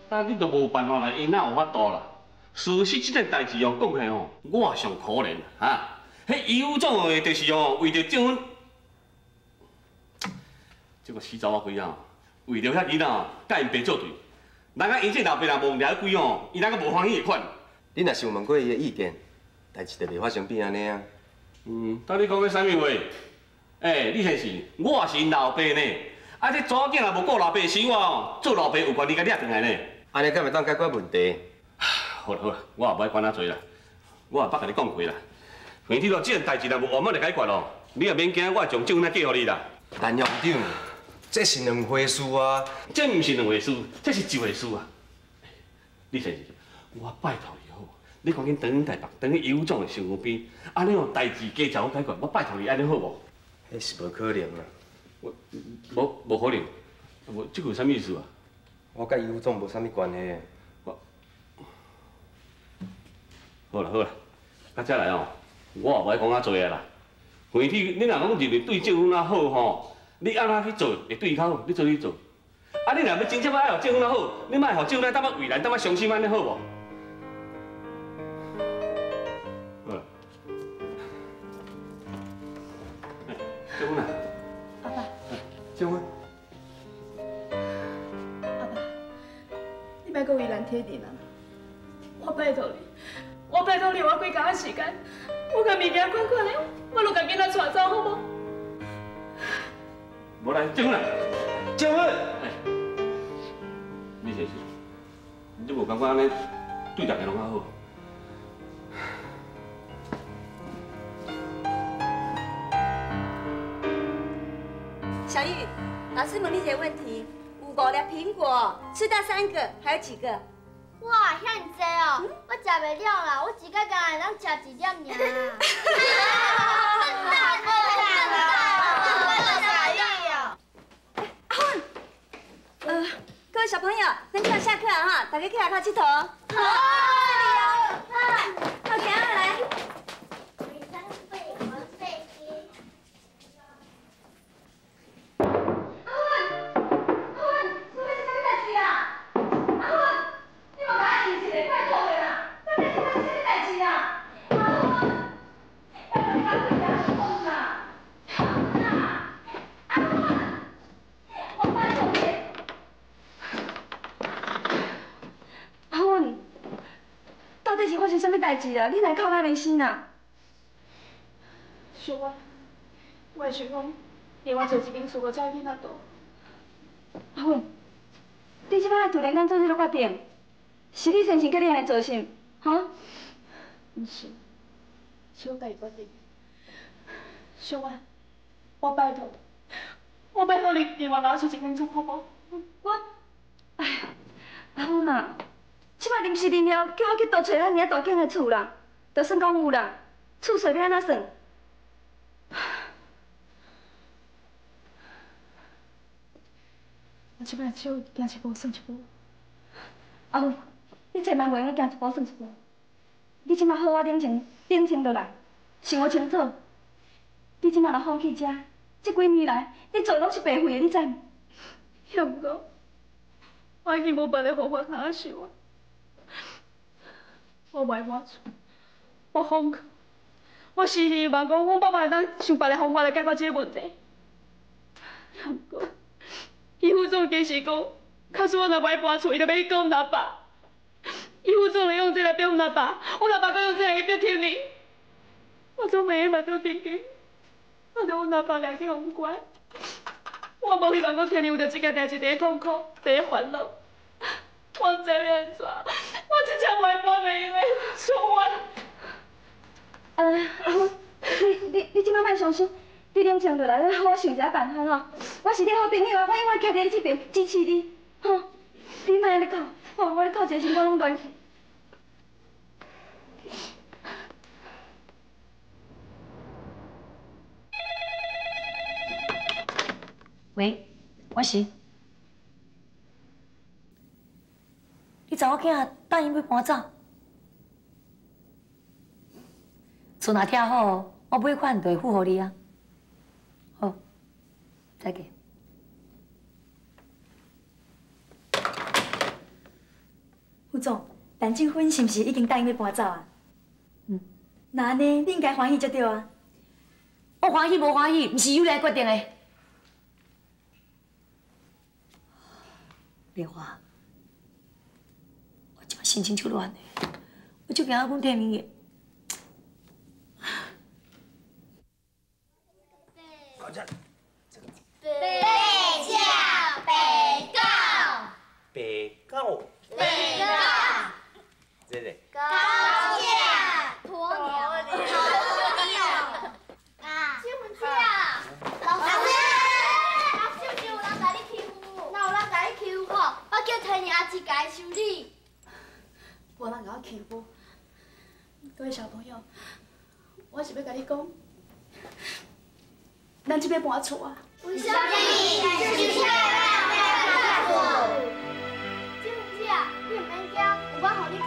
但你都无办法来，因哪有法度啦？事实这件代志哦，讲起哦，我上可怜啊！迄有种的，就是哦，为着种，这个死查某鬼啊，为着遐囡仔哦，甲因爸作对，人家因这老爸若无掠鬼哦，伊哪个无欢喜的款？你若想问过伊的意见，代志就袂发生变安尼啊。当你讲个啥物话？李先生，我也是因老爸呢。啊，这查某囝若无顾老爸生活哦，做老爸有权利甲掠转来呢。安尼敢会当解决问题？好啦好啦，我也无爱管那多啦，我也捌甲你讲过啦。反正咯，这件代志若无完满的解决咯，你也免惊，我会将证据寄互你啦。陈院长，这是两回事啊！这毋是两回事，这是一回事啊！李先生，我拜托你好，你赶紧转去台北，转去邮总的身边，安尼哦代志加照解决，我拜托你安尼好无？迄是无可能啦。无可能，无这个有啥意思啊？我甲邮总无啥物关系。好啦好啦，到这来哦，我也无爱讲遐多啊啦。反正你若讲认为对政府哪好吼，你安怎去做会对伊较好，你做去做。啊，你若要真正要爱互政府哪好，你莫互政府当要为难，当要伤心安尼好无？好啦，结婚啦。阿爸。结婚。阿爸，你莫阁为难铁定啊！我拜托你。我拜托你，我几工仔时间，我甲物件款款的，我就甲囡仔带走，好无？无来，结婚啦！结婚！李先生，你无感觉安尼对大家拢较好？小玉，老师问你一个问题：有5粒苹果，吃到3个，还有几个？哇，遐尼济哦，我食袂了啦，我一个工会当食1粒尔。各位小朋友，等下下课哈，大家起来靠佚佗。好，好，行啊，来。什么代志啊？你来哭到离死呐？小我，我会想讲，连我做一件事，我才会囡仔大。阿芬，你即摆突然间做这个决定，是你先生叫你安尼做甚？哈？毋是，是我家己决定。小我拜托，我拜托你，另外拿出一件事，好无？哎呀，阿芬啊！即摆临时临了，叫我去倒找遐尔大间的厝啦，就算讲有啦，厝税要安怎算？我即摆手行一步算一步。阿芬，你千万袂用行一步算一步。你即摆好我冷静落来，想我清楚。你即摆若放弃这几年来，你做拢是白费的，你知无？也毋过，我已经无别的方法通啊想啊。我卖我厝，我放弃，我是希望讲阮爸爸会当想别个方法来解决这个问题。不过，伊副总其实讲，假使我若卖搬厝，伊就要去告阮阿爸。伊副总会用这来逼阮阿爸，阮阿爸搁用这来去逼听你。我总袂希望做弟弟，我对阮阿爸良心无关。我无希望讲听你为着这件代志第一痛苦，第一烦恼。我不知要安怎，我真正袂帮袂用的，小我。你即摆莫伤心，你冷静落来，你好好想一下办法吼。我是你好朋友啊，我永远徛在你这边支持你，吼。你莫安尼哭，吼，我咧哭一个心肝拢乱去。喂，我是。你查某囝答应要搬走，厝若拆好，我尾款就会付予你啊。好，再见。总，陈静芬是毋是已经答应要搬走啊？那安尼，你应该欢喜才对啊。我欢喜无欢喜，毋是由你来决定的。莲花，我今心情就乱的，我就惊阮天明也。白鸟，白狗，白狗，白狗，这个高价，鸵鸟，鸵鸟，啊，新闻啊，老师，是不是有人甲你欺负？哪有人甲你欺负吼？我叫替你阿姊甲伊修理。无人甲我欺负。各位小朋友，我是要甲你讲，咱这边搬厝啊。为什么？就是要咱搬厝。新闻啊，你唔免惊，有我互你靠。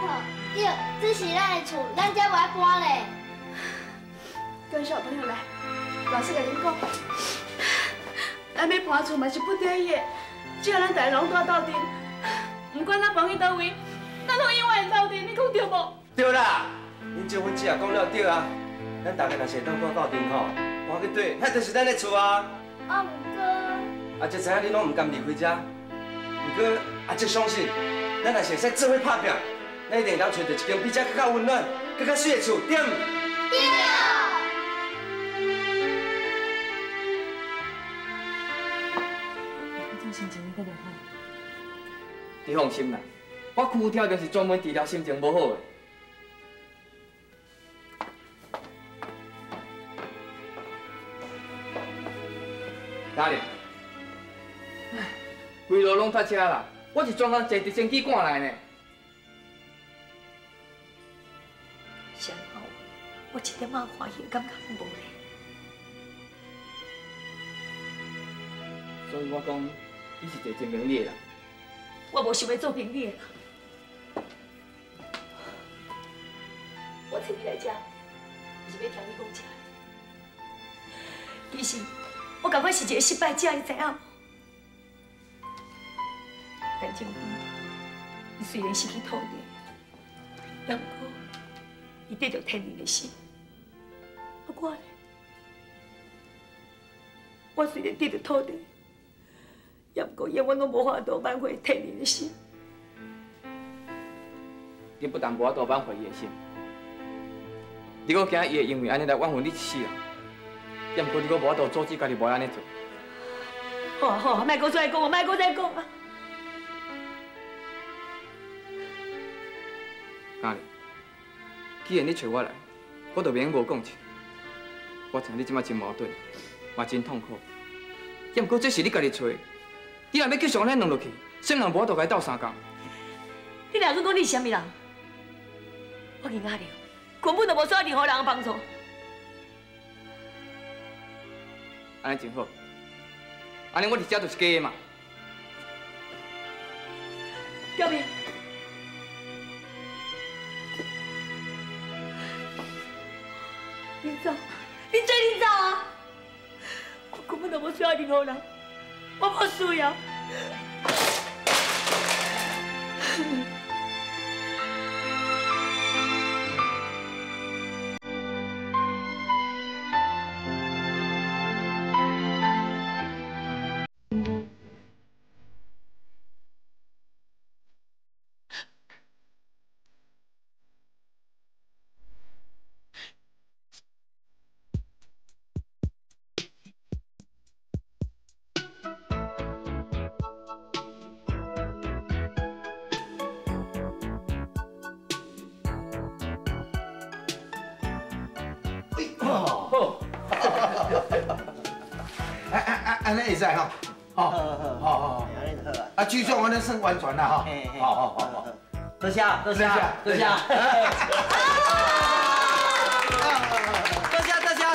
对，这是咱的厝，咱才袂爱搬咧。各位小朋友来，老师甲恁讲，咱要搬厝嘛是不得已的，只要咱大家拢住斗阵，不管咱搬去倒位，咱拢永远斗阵，你讲对无？对啦，恁结婚姐也讲了对啊，咱大家若是会当搬到阵吼，搬去对，遐就是咱的厝啊。啊，毋过，阿姐知影你拢唔甘离开遮，不过阿姐相信，咱若是会使做伙打拼，咱一定能找到一间比遮更较温暖、更较水的厝，对唔？对。我心情阁无好。你放心啦，我躯条就是专门治疗心情无好的。哪里？唉，规路拢塞车啦，我是专工坐直升机赶来呢。上好，我一点仔欢喜感觉拢无咧。所以我讲，你是一个真明理的人。我无想要做评理的人。我找你来遮，是要听你讲这个。其实，我感觉是一个失败者，你知影无？陈静芬，伊虽然失去土地，但不过，伊得到天然的心。啊，我呢？我虽然得到土地，也不过永远拢无法度挽回天然的心。你不但无法度挽回伊的心，你阁惊伊会因为安尼来挽回你一世人。也毋过你阁无法度阻止家己无安尼做。好啊好啊，莫搁再讲啊，莫搁再讲啊！哪里？既然你找我来，我就免无讲一。我知你即摆真矛盾，嘛真痛苦。也毋过这是你家己找的，你若要继续安尼弄落去，谁人无法度甲伊斗相共？你若说讲你是啥物人？我跟阿廖根本就无需要任何人的帮助。安尼真好，安尼我伫遮就是假的嘛。表妹，你走，你追你走啊！我根本就无需要任何人，我无需要。好，安尼会使吼，好，啊，剧组安尼算完全啦吼，好，多谢，多谢，多谢，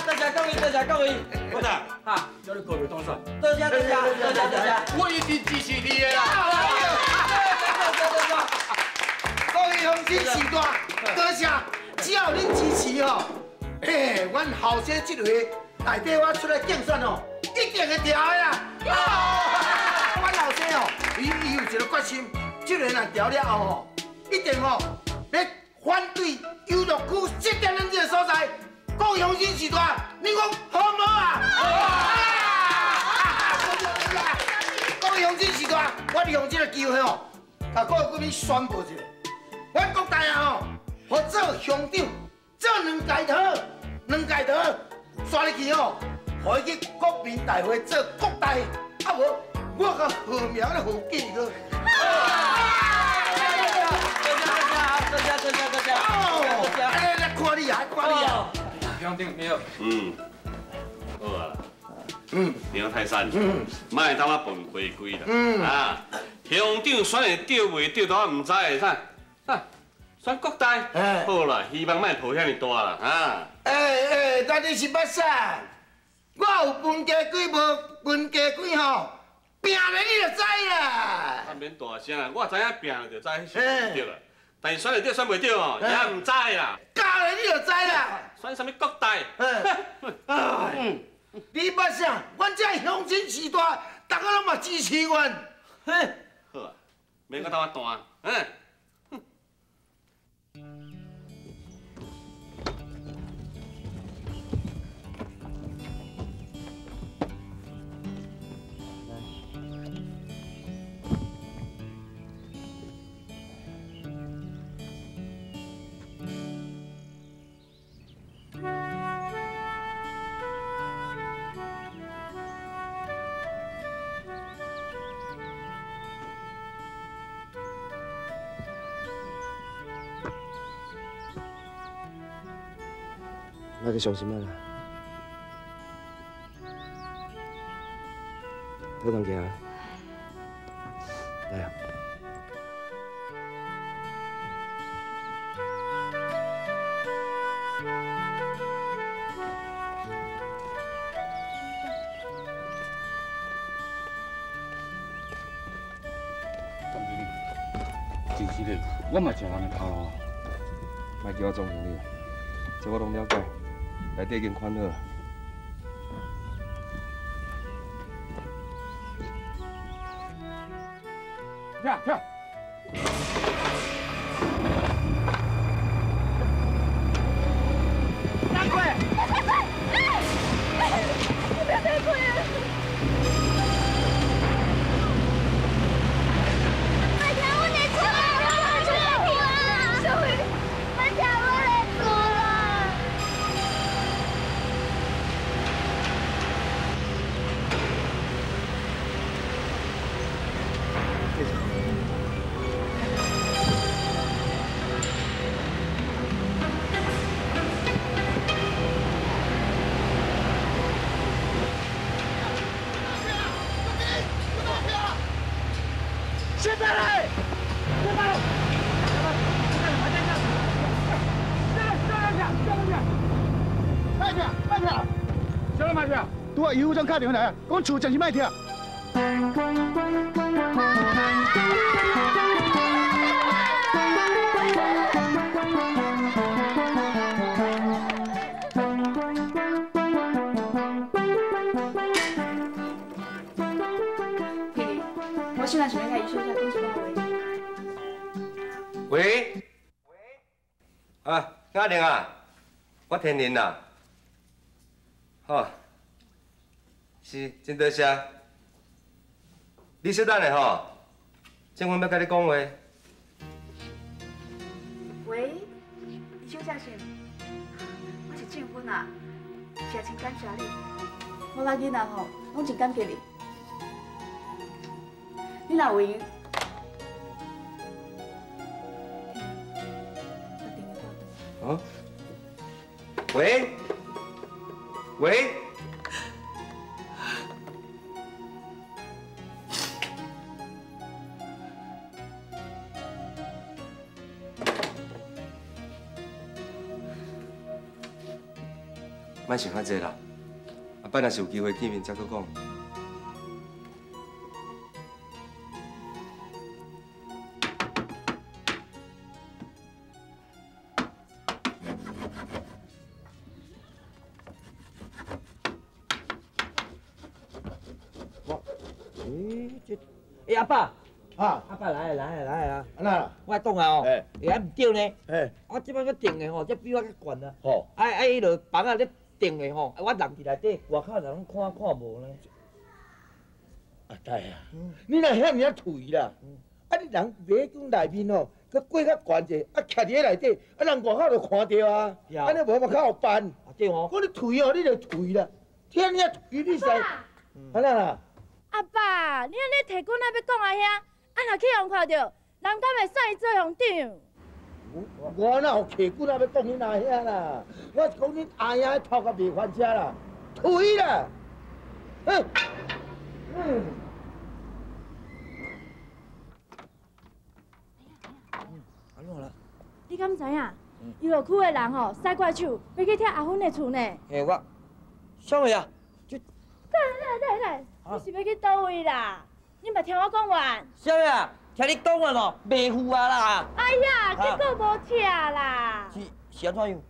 多谢各位，多谢各位，老大，哈，叫你各位当选，多谢，多谢，多谢，我一定支持你的啦，各位乡亲士大，多谢，只要恁支持吼，嘿，阮后生这回内底我出来竞选哦，一定会调的啦。阮后生哦，伊有一个决心，这个若调了后吼，一定要反对游乐区设点咱这个所在，讲雄心时代，你讲好无啊？讲雄心时代，我利用这个机会吼，甲各位居民宣布一下，阮国大啊吼，要做乡长，做2届头，2届头，刷入去吼，可以去国民大会做国大，啊无我甲号名咧好记个。来看你啊，看你啊！乡长你好。好啊。梁泰山，莫当我笨规矩啦。啊，乡长选会对袂对，都我唔知会啥。啊，选国大，好啦，希望莫抱遐尼大啦。啊。但你是要啥？我有分家鬼无分家鬼吼，拼咧你就知啦。啊，免大声啊，我知影拼了就知迄是对啦。但是选会对选袂对哦，也唔知啦。教咧你就知啦。选什么国大？你要啥？阮这乡亲时代，大家拢嘛支持阮。好啊，免搁当我弹。莫去伤心啊啦，好当行啊，来啊！真是嘞，我嘛真安尼头哦，莫叫我总经理，这我拢了解。内底已经款好了。跳！赶快！你不要太快了！慢点，我得出来了！小伟，慢点，我得出了。现在来！现在来！慢点！小人慢点！拄啊，医务长打电话来，讲厝暂时卖跳。我现在想要甲伊说下讲一句话。喂，啊，阿玲啊，我天林啦，好，是真多谢。你稍等下吼，政府要甲你讲话。喂，李小姐是？我是静芬啊，谢真感谢你。我老囡仔吼，拢真感激你。你若有闲，哦，喂，喂，莫想遐济啦，后摆若是有机会见面，再搁讲。阿爸，哈，阿爸来啊！那我讲啊哦，哎也唔对呢。哎，我即摆个定的吼，这比我较悬啊。好，迄落房啊咧定的吼，我人伫内底，外口人拢看无呢。阿大啊，你若遐尔退啦，啊你人马囧内面哦，佮过较悬者，啊徛伫咧内底，啊人外口就看着啊，安尼无嘛较有办。啊对哦。我你退哦，你就退啦，天遐退你使，安那啦。阿爸，你安尼提棍仔要讲啊遐，啊若去互看着，人敢会选伊做乡长？我哪有摕骨仔要讲你那遐啦？我是讲恁阿爷头壳袂翻车啦，退啦！哼，安怎啦？你敢知影？游乐区的人吼，甩怪手要去拆阿芬的厝呢。嘿，我啥物啊？来，你是要去倒位啦？你嘛听我讲完。啥物啊？听你讲完咯，袂赴啊啦！哎呀，结果无拆啦。是安怎样？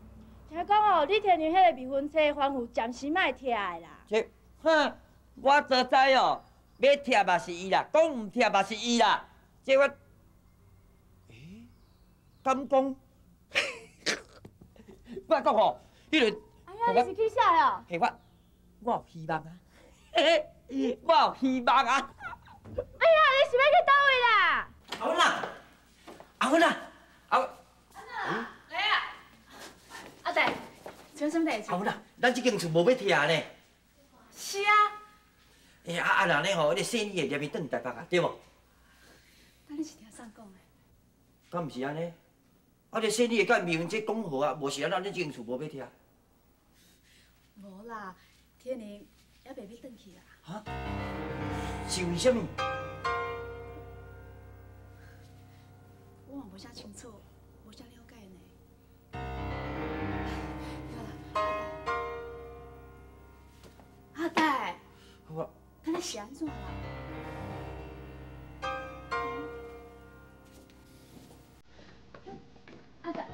听讲哦，你摕着迄个未婚妻防腐，暂时莫拆的啦。这，哼，我早知哦，要拆嘛是伊啦，讲唔拆嘛是伊啦。这我，敢讲？我讲吼，迄个，哎呀，你是去啥哦？嘿我有希望啊！嘿，我有希望啊！哎呀，你是要去倒位啦？阿芬啊，来啊！阿弟，做什么代志？阿芬啊，咱这间厝无要拆呢。是啊。哎呀，啊人呢吼，迄个生意会连去转台北啊，对无？那你是听啥讲的？敢毋是安尼？啊，这生意会甲明这讲好啊，无是安怎咱这间厝无要拆？无啦，天宁也袂要转去啦。哈？是为什么？我嘛无啥清楚，无啥了解呢。阿呆，我看你是安怎啦？阿呆。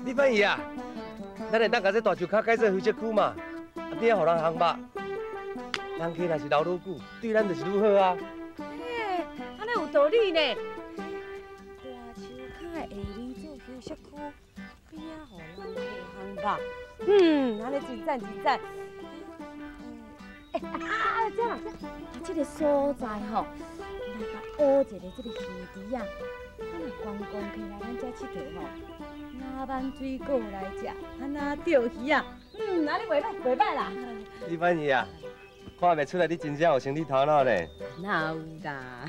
你反伊啊，咱会当甲这大树骹改做休息区嘛，啊边仔互人烘肉，人客若是留愈久，对咱就是愈好啊。嘿，安尼有道理呢。大树骹下面做休息区，边仔互人客烘肉，安尼真赞真赞。这啦，这个所在吼，来甲挖一个这个鱼池啊，啊若观光客来咱遮佚佗吼。拿万水果来食，安那钓鱼啊，安尼袂歹袂歹啦。你反伊啊，看袂出来你真正有生理头脑呢。哪有啦？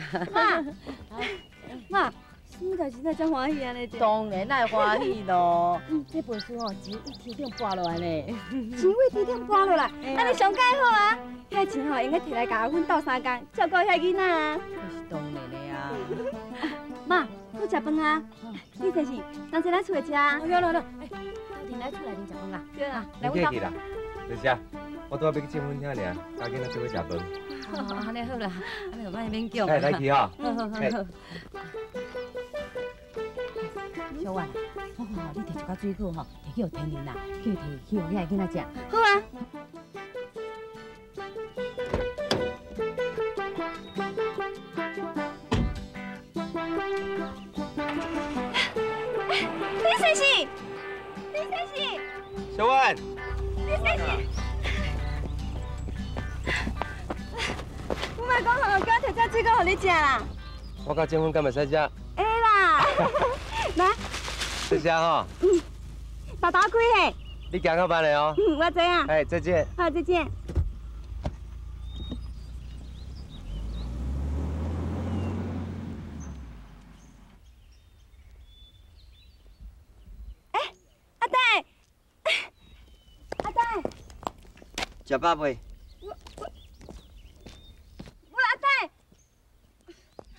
妈，什么代志才这欢喜安尼？当然爱欢喜咯。这本书哦，钱一天顶拨落来呢。钱一天顶拨落来，安尼上介好啊！遐钱吼，应该摕来甲阿阮斗3工，照顾遐囡仔啊。那是当然的啊。妈，好食饭啊！你这是当初咱厝的车？有，到底来厝内面食饭啊？对啊，来你客气啦，多谢。我拄仔要去结婚遐尔，家囡仔做伙食饭。哦，安尼好啦，安尼就莫勉强。哎，来去哈。好。小婉，我讲吼，你摕一寡水果吼，摕去互天然啦，叫伊摕去互遐囡仔食。好啊。李先生，小婉。李先生。我莫讲吼，叫我摕只水果互你食啦。我甲结婚敢袂使食？会啦。来。多谢哈。大刀开嘿。你行较慢的哦。我知啊。哎，再见。好，再见。食饱未？我阿呆，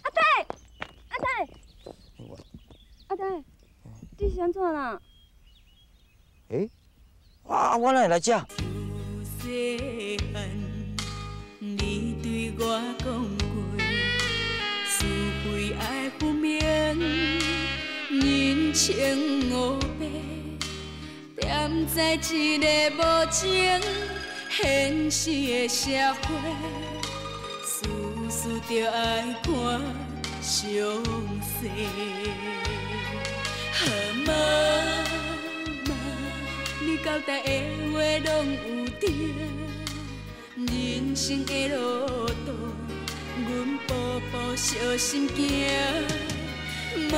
阿呆，阿呆，阿呆，你是安怎啦？诶，我哪会来遮？细汉，你对我讲过，是非爱分明，人情黑白，踮在一个无情现实的社会，事事着爱看详细。妈妈，你交代的话拢有听，人生的路途，阮步步小心行。妈妈，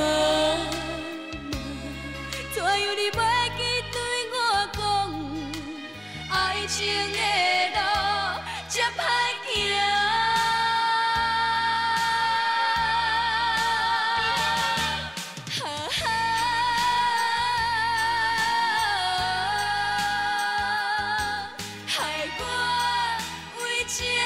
怎样你袂记对我讲，爱情的路这歹行？害我为情。